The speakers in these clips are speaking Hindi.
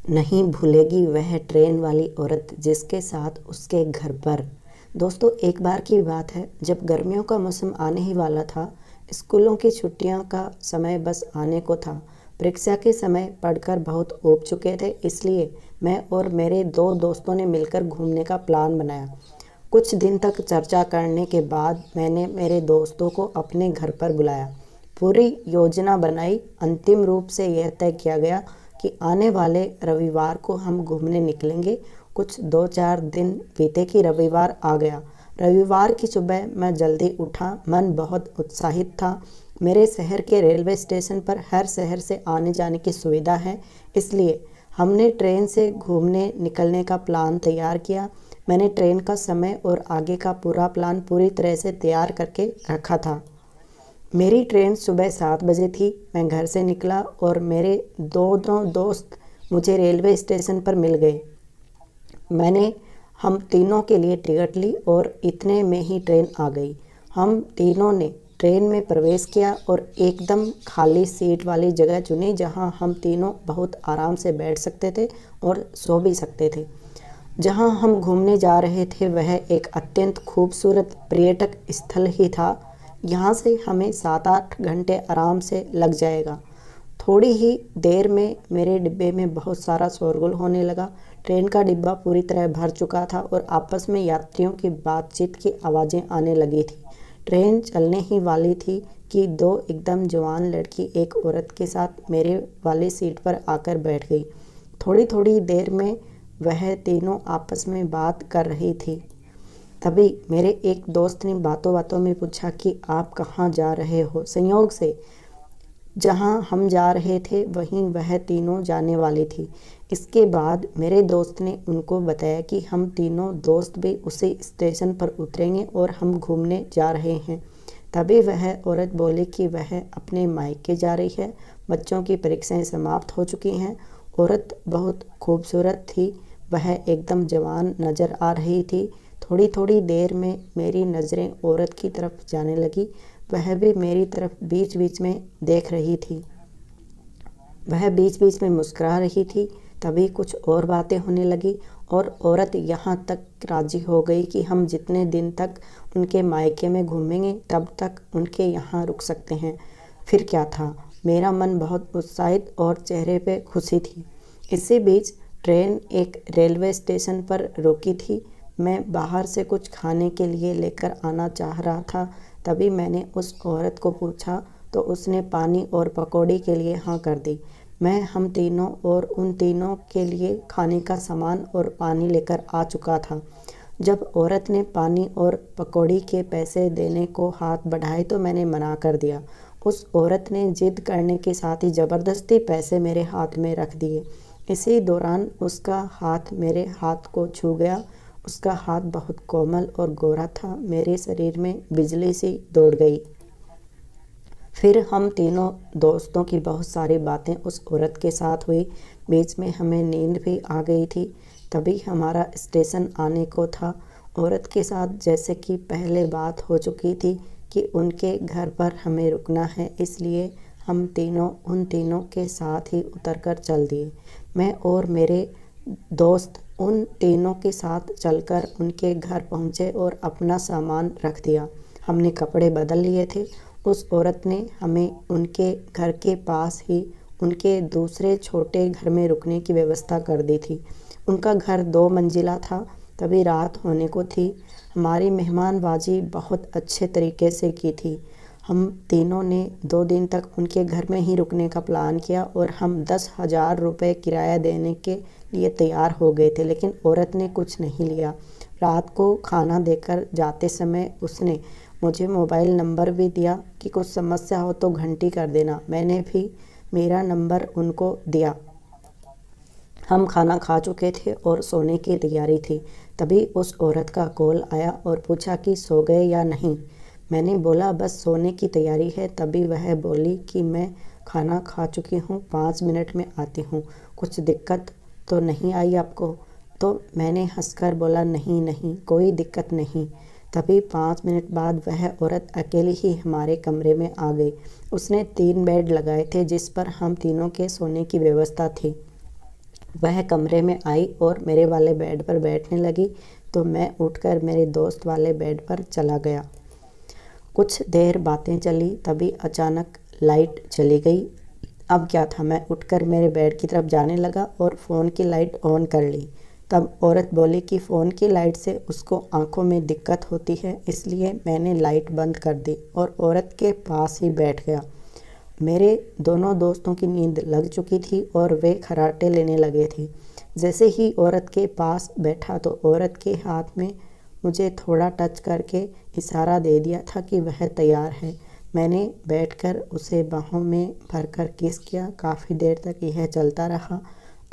नहीं भूलेगी वह ट्रेन वाली औरत जिसके साथ उसके घर पर। दोस्तों, एक बार की बात है जब गर्मियों का मौसम आने ही वाला था। स्कूलों की छुट्टियों का समय बस आने को था। परीक्षा के समय पढ़कर बहुत ऊब चुके थे, इसलिए मैं और मेरे दो दोस्तों ने मिलकर घूमने का प्लान बनाया। कुछ दिन तक चर्चा करने के बाद मैंने मेरे दोस्तों को अपने घर पर बुलाया। पूरी योजना बनाई। अंतिम रूप से यह तय किया गया कि आने वाले रविवार को हम घूमने निकलेंगे। कुछ 2-4 दिन बीते कि रविवार आ गया। रविवार की सुबह मैं जल्दी उठा, मन बहुत उत्साहित था। मेरे शहर के रेलवे स्टेशन पर हर शहर से आने जाने की सुविधा है, इसलिए हमने ट्रेन से घूमने निकलने का प्लान तैयार किया। मैंने ट्रेन का समय और आगे का पूरा प्लान पूरी तरह से तैयार करके रखा था। मेरी ट्रेन सुबह 7 बजे थी। मैं घर से निकला और मेरे दोनों दोस्त मुझे रेलवे स्टेशन पर मिल गए। मैंने हम तीनों के लिए टिकट ली और इतने में ही ट्रेन आ गई। हम तीनों ने ट्रेन में प्रवेश किया और एकदम खाली सीट वाली जगह चुनी जहां हम तीनों बहुत आराम से बैठ सकते थे और सो भी सकते थे। जहां हम घूमने जा रहे थे वह एक अत्यंत खूबसूरत पर्यटक स्थल ही था। यहाँ से हमें 7-8 घंटे आराम से लग जाएगा। थोड़ी ही देर में मेरे डिब्बे में बहुत सारा शोरगुल होने लगा। ट्रेन का डिब्बा पूरी तरह भर चुका था और आपस में यात्रियों की बातचीत की आवाज़ें आने लगी थी। ट्रेन चलने ही वाली थी कि दो एकदम जवान लड़की एक औरत के साथ मेरे वाली सीट पर आकर बैठ गई। थोड़ी थोड़ी देर में वह तीनों आपस में बात कर रही थी। तभी मेरे एक दोस्त ने बातों बातों में पूछा कि आप कहाँ जा रहे हो। संयोग से जहाँ हम जा रहे थे वहीं वह तीनों जाने वाली थी। इसके बाद मेरे दोस्त ने उनको बताया कि हम तीनों दोस्त भी उसी स्टेशन पर उतरेंगे और हम घूमने जा रहे हैं। तभी वह औरत बोली कि वह अपने मायके जा रही है। बच्चों की परीक्षाएं समाप्त हो चुकी हैं। औरत बहुत खूबसूरत थी। वह एकदम जवान नज़र आ रही थी। थोड़ी थोड़ी देर में मेरी नज़रें औरत की तरफ जाने लगी। वह भी मेरी तरफ बीच बीच में देख रही थी। वह बीच बीच में मुस्कुरा रही थी। तभी कुछ और बातें होने लगी और औरत यहाँ तक राज़ी हो गई कि हम जितने दिन तक उनके मायके में घूमेंगे तब तक उनके यहाँ रुक सकते हैं। फिर क्या था, मेरा मन बहुत उत्साहित और चेहरे पे खुशी थी। इसी बीच ट्रेन एक रेलवे स्टेशन पर रुकी थी। मैं बाहर से कुछ खाने के लिए लेकर आना चाह रहा था। तभी मैंने उस औरत को पूछा तो उसने पानी और पकौड़ी के लिए हाँ कर दी। मैं हम तीनों और उन तीनों के लिए खाने का सामान और पानी लेकर आ चुका था। जब औरत ने पानी और पकौड़ी के पैसे देने को हाथ बढ़ाए तो मैंने मना कर दिया। उस औरत ने जिद करने के साथ ही ज़बरदस्ती पैसे मेरे हाथ में रख दिए। इसी दौरान उसका हाथ मेरे हाथ को छू गया। उसका हाथ बहुत कोमल और गोरा था। मेरे शरीर में बिजली सी दौड़ गई। फिर हम तीनों दोस्तों की बहुत सारी बातें उस औरत के साथ हुई। बीच में हमें नींद भी आ गई थी। तभी हमारा स्टेशन आने को था। औरत के साथ जैसे कि पहले बात हो चुकी थी कि उनके घर पर हमें रुकना है, इसलिए हम तीनों उन तीनों के साथ ही उतरकर चल दिए। मैं और मेरे दोस्त उन तीनों के साथ चलकर उनके घर पहुँचे और अपना सामान रख दिया। हमने कपड़े बदल लिए थे। उस औरत ने हमें उनके घर के पास ही उनके दूसरे छोटे घर में रुकने की व्यवस्था कर दी थी। उनका घर 2 मंजिला था। तभी रात होने को थी। हमारी मेहमानबाजी बहुत अच्छे तरीके से की थी। हम तीनों ने 2 दिन तक उनके घर में ही रुकने का प्लान किया और हम 10,000 रुपये किराया देने के लिए तैयार हो गए थे, लेकिन औरत ने कुछ नहीं लिया। रात को खाना देकर जाते समय उसने मुझे मोबाइल नंबर भी दिया कि कुछ समस्या हो तो घंटी कर देना। मैंने भी मेरा नंबर उनको दिया। हम खाना खा चुके थे और सोने की तैयारी थी। तभी उस औरत का कॉल आया और पूछा कि सो गए या नहीं। मैंने बोला बस सोने की तैयारी है। तभी वह बोली कि मैं खाना खा चुकी हूँ, 5 मिनट में आती हूँ। कुछ दिक्कत तो नहीं आई आपको? तो मैंने हंसकर बोला नहीं नहीं, कोई दिक्कत नहीं। तभी 5 मिनट बाद वह औरत अकेली ही हमारे कमरे में आ गई। उसने 3 बेड लगाए थे जिस पर हम तीनों के सोने की व्यवस्था थी। वह कमरे में आई और मेरे वाले बेड पर बैठने लगी तो मैं उठकर मेरे दोस्त वाले बेड पर चला गया। कुछ देर बातें चली, तभी अचानक लाइट चली गई। अब क्या था, मैं उठकर मेरे बेड की तरफ जाने लगा और फ़ोन की लाइट ऑन कर ली। तब औरत बोली कि फ़ोन की लाइट से उसको आंखों में दिक्कत होती है, इसलिए मैंने लाइट बंद कर दी और औरत के पास ही बैठ गया। मेरे दोनों दोस्तों की नींद लग चुकी थी और वे खर्राटे लेने लगे थे। जैसे ही औरत के पास बैठा तो औरत के हाथ में मुझे थोड़ा टच करके इशारा दे दिया था कि वह तैयार है। मैंने बैठकर उसे बाहों में भरकर किस किया। काफ़ी देर तक यह चलता रहा।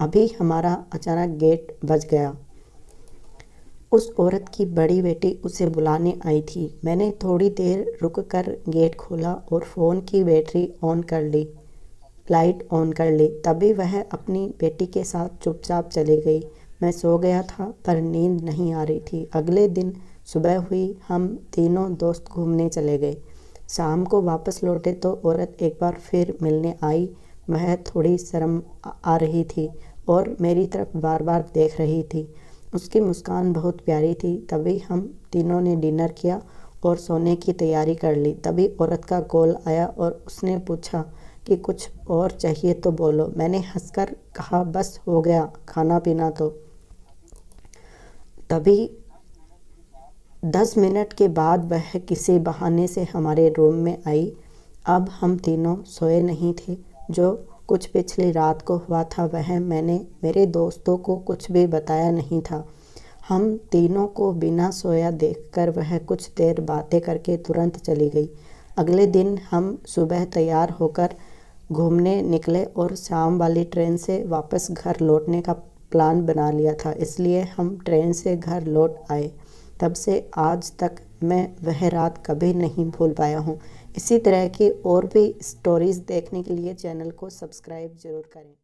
अभी हमारा अचानक गेट बज गया। उस औरत की बड़ी बेटी उसे बुलाने आई थी। मैंने थोड़ी देर रुककर गेट खोला और फ़ोन की बैटरी ऑन कर ली, लाइट ऑन कर ली। तभी वह अपनी बेटी के साथ चुपचाप चली गई। मैं सो गया था पर नींद नहीं आ रही थी। अगले दिन सुबह हुई, हम तीनों दोस्त घूमने चले गए। शाम को वापस लौटे तो औरत एक बार फिर मिलने आई। वह थोड़ी शर्म आ रही थी और मेरी तरफ बार बार देख रही थी। उसकी मुस्कान बहुत प्यारी थी। तभी हम तीनों ने डिनर किया और सोने की तैयारी कर ली। तभी औरत का कॉल आया और उसने पूछा कि कुछ और चाहिए तो बोलो। मैंने हंसकर कहा बस हो गया खाना पीना तो। तभी 10 मिनट के बाद वह किसी बहाने से हमारे रूम में आई। अब हम तीनों सोए नहीं थे। जो कुछ पिछली रात को हुआ था वह मैंने मेरे दोस्तों को कुछ भी बताया नहीं था। हम तीनों को बिना सोया देखकर वह कुछ देर बातें करके तुरंत चली गई। अगले दिन हम सुबह तैयार होकर घूमने निकले और शाम वाली ट्रेन से वापस घर लौटने का प्लान बना लिया था, इसलिए हम ट्रेन से घर लौट आए। तब से आज तक मैं वह रात कभी नहीं भूल पाया हूँ। इसी तरह की और भी स्टोरीज़ देखने के लिए चैनल को सब्सक्राइब ज़रूर करें।